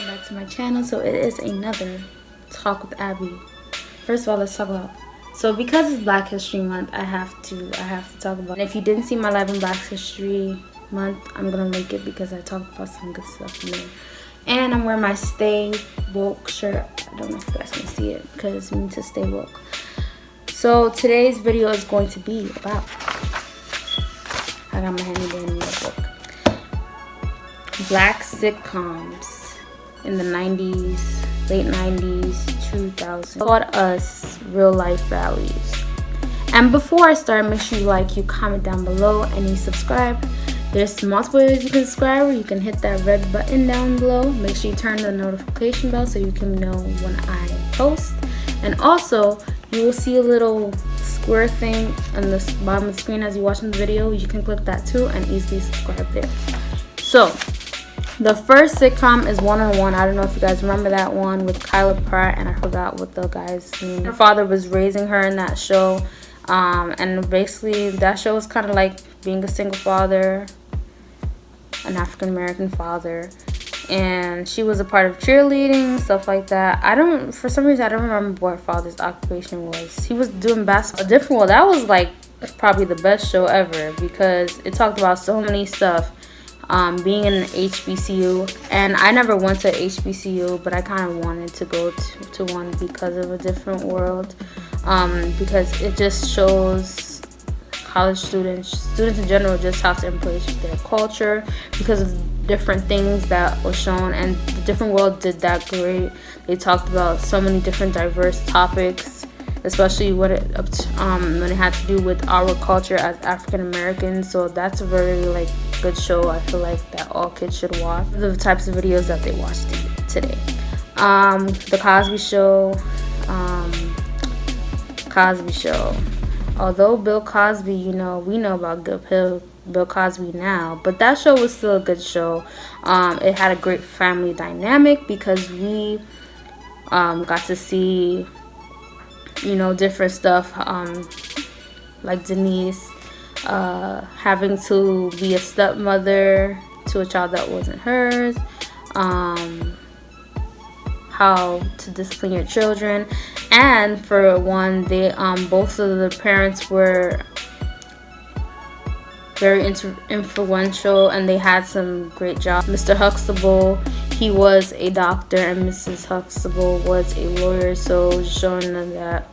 welcome back to my channel. So it is another talk with Abby. First of all, let's talk about, so because it's Black History Month, I have to talk about, and if you didn't see my live in Black History Month, I'm gonna link it because I talked about some good stuff in there. And I'm wearing my Stay Woke shirt. I don't know if you guys can see it because we need to stay woke. So today's video is going to be about, I got my handy dandy notebook, Black sitcoms in the 90s, late 90s, 2000s taught us real life values. And before I start, make sure you comment down below, and you subscribe. There's multiple ways you can subscribe. You can hit that red button down below. Make sure you turn the notification bell so you can know when I post. And also, you will see a little square thing on the bottom of the screen as you're watching the video. You can click that too and easily subscribe there. So, the first sitcom is One on One. I don't know if you guys remember that one with Kyla Pratt, and I forgot what the guy's name. Her father was raising her in that show. And basically, that show was kind of like being a single father, an African American father, and she was a part of cheerleading, stuff like that. For some reason I don't remember what her father's occupation was. He was doing basketball. A Different World, that was like probably the best show ever because it talked about so many stuff. Being in an HBCU, and I never went to HBCU, but I kind of wanted to go to one because of A Different World, because it just shows college students in general just how to embrace their culture because of different things that were shown. And The Different World did that great. They talked about so many different diverse topics, especially when it had to do with our culture as African Americans. So that's a very good show. I feel like that all kids should watch. The types of videos that they watch today. The Cosby Show. Cosby Show. Although Bill Cosby, we know about Bill Cosby now, but that show was still a good show. It had a great family dynamic because we got to see, different stuff, like Denise having to be a stepmother to a child that wasn't hers, how to discipline your children. And for one, they both of the parents were very influential, and they had some great jobs. Mr. Huxtable, he was a doctor, and Mrs. Huxtable was a lawyer. So showing them that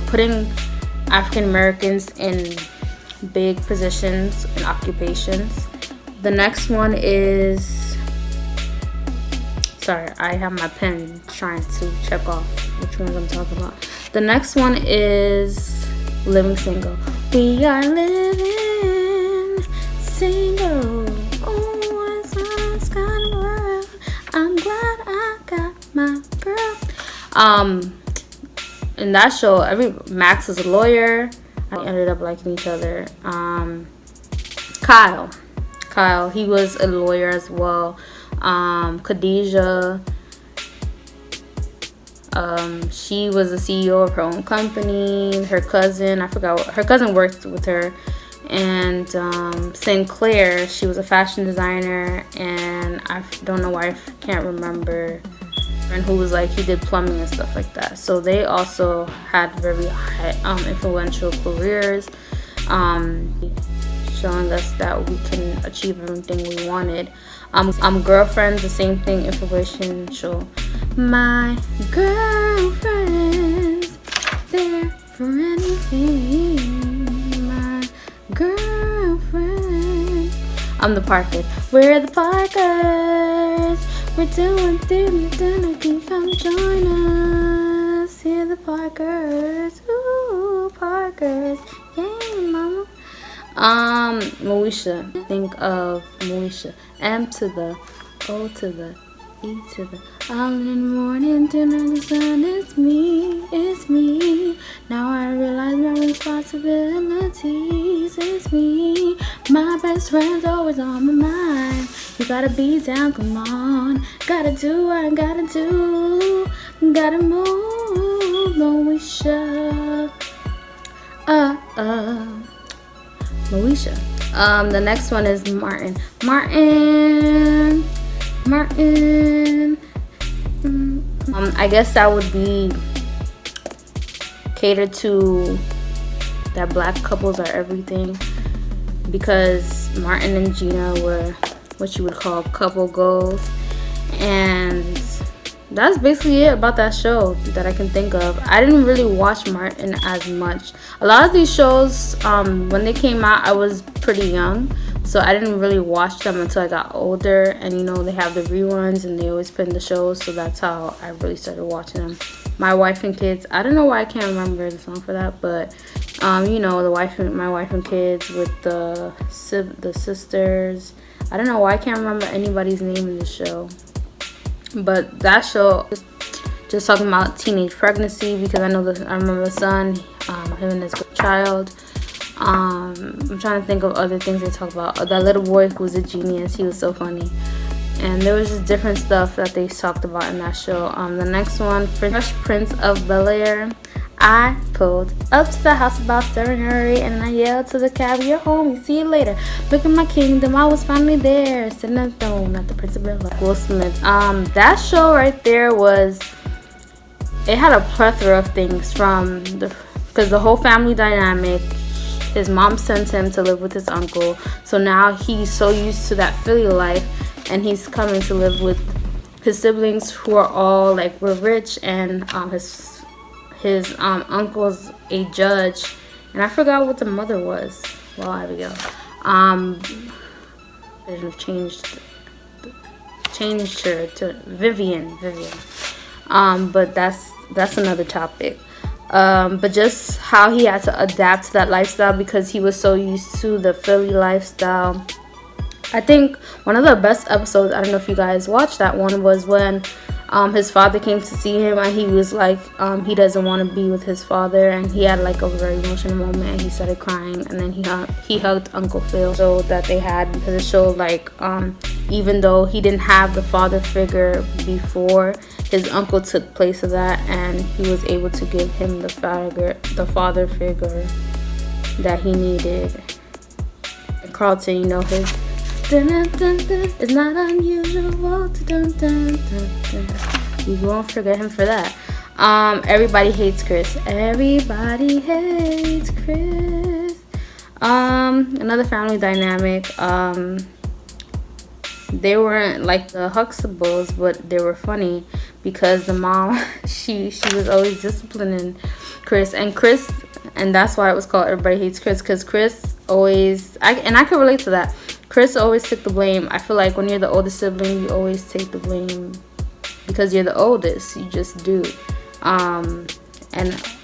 putting African Americans in big positions and occupations. The next one is, sorry, I have my pen trying to check off which ones I'm talking about. The next one is Living Single. We are living single. Oh, it's nice kind of world. I'm glad I got my girl. In that show, Max was a lawyer. I ended up liking each other. Kyle, he was a lawyer as well. Khadijah, she was the CEO of her own company. Her cousin, her cousin worked with her. And Sinclair, she was a fashion designer, and I don't know why I can't remember, and who was he did plumbing and stuff like that. So they also had very high, influential careers, showing us that we can achieve everything we wanted. Girlfriends, the same thing, influential. My girlfriends, they're for anything. My girlfriends. The Parkers. We're the Parkers. We're doing things, come join us. Hear the Parkers. Ooh, Parkers. Yay, mama. Moesha. Think of Moesha. M to the O to the E to the all in the morning, dinner, the sun. It's me. Now I realize my responsibilities. It's me. My best friend's always on my mind. You gotta be down, come on. Gotta do what I gotta do. Gotta move, Moesha. Moesha. The next one is Martin. Martin Martin. I guess that would be catered to that black couples are everything, because Martin and Gina were what you would call couple goals. And that's basically it about that show that I can think of. I didn't really watch Martin as much. A lot of these shows, when they came out, I was pretty young, so I didn't really watch them until I got older. And you know, they have the reruns and they always put in the shows, so that's how I really started watching them. My Wife and Kids, I don't know why I can't remember the song for that, but you know, My Wife and Kids with the sisters. I don't know why I can't remember anybody's name in the show, but that show just talking about teenage pregnancy, because I remember the son, him and his child. I'm trying to think of other things they talk about. That little boy who was a genius, he was so funny. And there was just different stuff that they talked about in that show. The next one, Fresh Prince of Bel-Air. I pulled up to the house about 7:30 and I yelled to the cab, "You're home, see you later. Look at my kingdom, I was finally there, sitting on the throne at the Prince of Bel-Air." Will Smith. That show right there it had a plethora of things because the whole family dynamic. His mom sent him to live with his uncle, so now he's so used to that Philly life, and he's coming to live with his siblings who are all were rich, and his uncle's a judge, and I forgot what the mother was. Well, there we go. They have changed her to Vivian. But that's another topic. But just how he had to adapt to that lifestyle because he was so used to the Philly lifestyle. I think one of the best episodes, I don't know if you guys watched that one, was when his father came to see him, and he was like, he doesn't want to be with his father, and he had a very emotional moment, and he started crying, and then he hugged Uncle Phil. So that they had, because it showed even though he didn't have the father figure before, his uncle took place of that, and he was able to give him the father figure that he needed. And Carlton, you know, his dun, dun, dun, dun, it's not unusual. Dun, dun, dun, dun. You won't forget him for that. Everybody hates Chris. Everybody hates Chris. Another family dynamic. They weren't like the Huxtables, but they were funny because the mom, she was always disciplining Chris, and that's why it was called Everybody Hates Chris, because Chris always, I can relate to that. Chris always took the blame. I feel like when you're the oldest sibling, you always take the blame because you're the oldest. You just do. And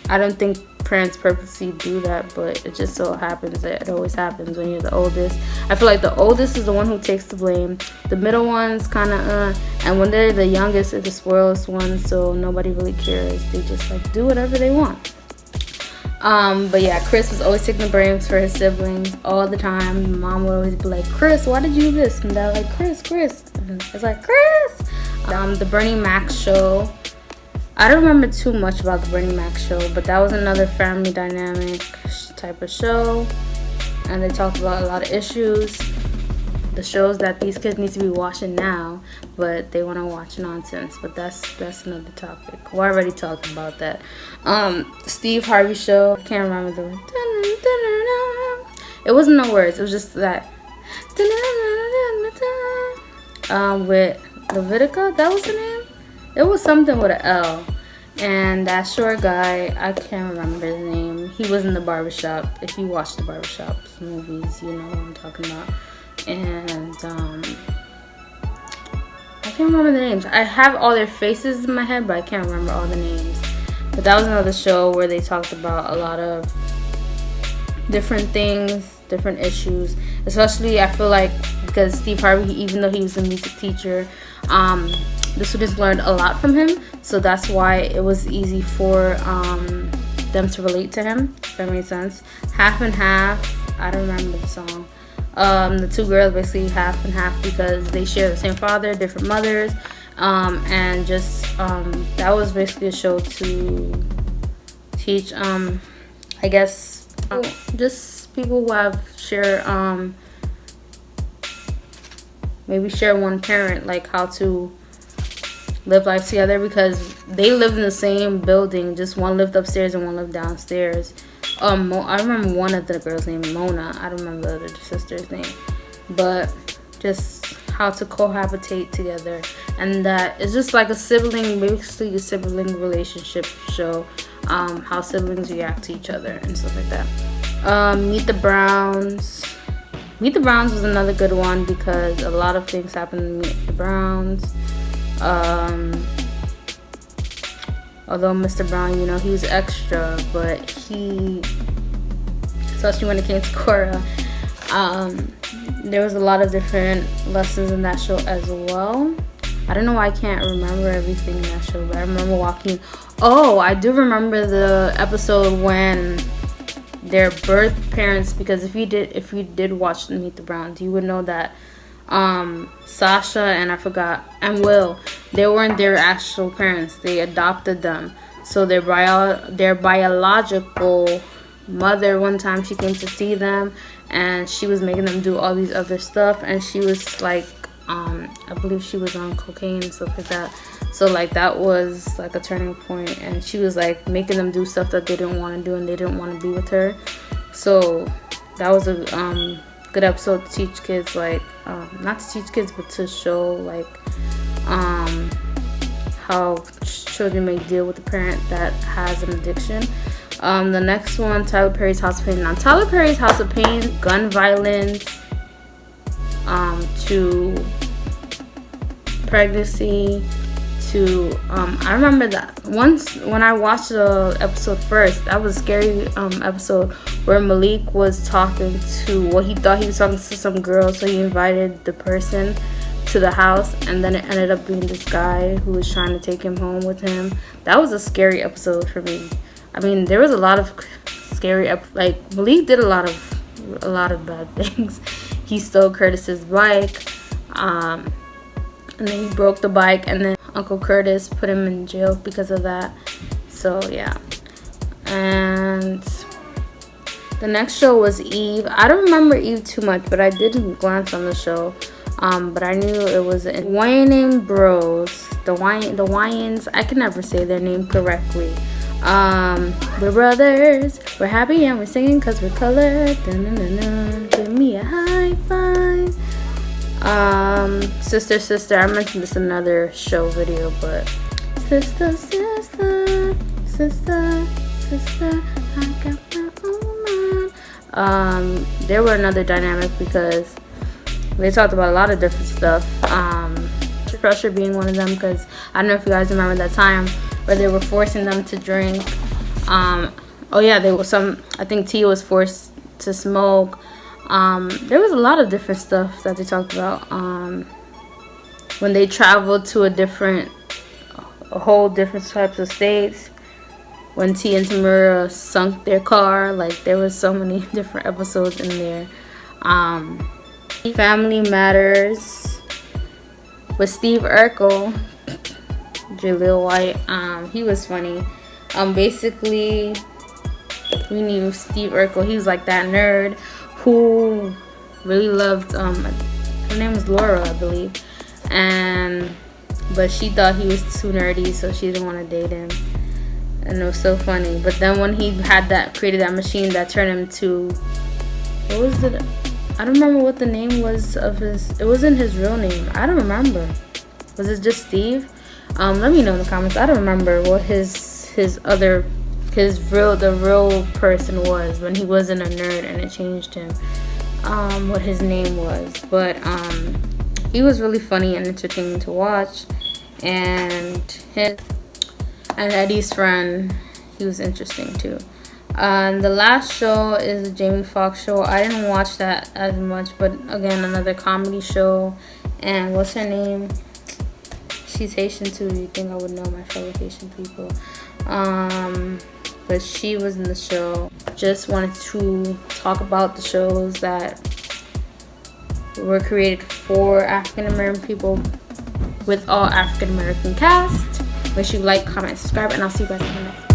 I don't think parents purposely do that, but it just so happens that it always happens when you're the oldest. I feel like the oldest is the one who takes the blame. The middle ones kind of and when they're the youngest, it's the spoilest one, so nobody really cares. They just do whatever they want. But yeah, Chris was always taking the blame for his siblings all the time. Mom would always be like, "Chris, why did you do this?" And they're like, Chris. And it's like, Chris. The Bernie Mac show. I don't remember too much about the Bernie Mac show, but that was another family dynamic type of show, and they talked about a lot of issues, the shows that these kids need to be watching now, but they want to watch nonsense. But that's another topic. We already talked about that. Steve Harvey show. I can't remember the word. It wasn't no words. It was just that. With Levitica, that was the name. It was something with an L. And that short guy, I can't remember his name. He was in the barbershop. If you watch the barbershop movies, you know what I'm talking about. And I can't remember the names. I have all their faces in my head, but I can't remember all the names. But that was another show where they talked about a lot of different things, different issues. Especially, I feel like, because Steve Harvey, even though he was a music teacher, the students learned a lot from him, so that's why it was easy for them to relate to him, if that makes sense. Half and Half, I don't remember the song. The two girls basically half and half because they share the same father, different mothers, and just that was basically a show to teach, I guess, just people who have share maybe share one parent, like how to live life together, because they lived in the same building, just one lived upstairs and one lived downstairs. I remember one of the girls named Mona. I don't remember the other sister's name, but just how to cohabitate together, and that it's just like a sibling, basically a sibling relationship show, how siblings react to each other and stuff like that. Meet the Browns. Meet the Browns was another good one because a lot of things happened in Meet the Browns. Although Mr. Brown, you know, he was extra, but he, especially when it came to Korra, there was a lot of different lessons in that show as well. I don't know why I can't remember everything in that show, but I remember walking. Oh, I do remember the episode when their birth parents, because if you did watch Meet the Browns, you would know that Sasha and Will, they weren't their actual parents. They adopted them. So their biological mother, one time she came to see them and she was making them do all these other stuff, and she was like, I believe she was on cocaine and stuff like that. So like that was like a turning point, and she was like making them do stuff that they didn't want to do and they didn't want to be with her. So that was a good episode to teach kids, like not to teach kids, but to show like how children may deal with a parent that has an addiction. The next one, Tyler Perry's House of Pain. Now Tyler Perry's House of Pain, gun violence to pregnancy to I remember that once when I watched the episode first, that was a scary episode where Malik was talking to, well, he thought he was talking to some girl, so he invited the person to the house, and then it ended up being this guy who was trying to take him home with him. That was a scary episode for me. I mean, there was a lot of scary like Malik did a lot of bad things. He stole Curtis's bike, and then he broke the bike, and then Uncle Curtis put him in jail because of that. So yeah. And the next show was Eve. I don't remember Eve too much, but I did glance on the show. But I knew it was Wayans Bros. The Wayans. I can never say their name correctly. We're brothers. We're happy and we're singing because we're colored. Give me a high five. Sister, Sister. I mentioned this in another show video, but Sister, Sister, Sister, Sister, I got my own mind. They were another dynamic because they talked about a lot of different stuff. Pressure being one of them, because I don't know if you guys remember that time where they were forcing them to drink. Oh yeah, I think Tia was forced to smoke. There was a lot of different stuff that they talked about. When they traveled to a whole different types of states. When Tia and Tamura sunk their car, like there was so many different episodes in there. Family Matters with Steve Urkel, Jaleel White. He was funny. Basically, we knew Steve Urkel. He was like that nerd who really loved, her name was Laura, I believe, but she thought he was too nerdy, so she didn't want to date him, and it was so funny. But then when he created that machine that turned him to, what was it? I don't remember what the name was of his. It wasn't his real name. I don't remember. Was it just Steve? Let me know in the comments. I don't remember what the real person was when he wasn't a nerd and it changed him. What his name was, but he was really funny and entertaining to watch, and Eddie's friend, he was interesting too. The last show is the Jamie Foxx show. I didn't watch that as much, but again, another comedy show. And what's her name? She's Haitian too. You'd think I would know my fellow Haitian people. But she was in the show. Just wanted to talk about the shows that were created for African American people with all African American cast. Make sure you like, comment, subscribe, and I'll see you guys in the next one.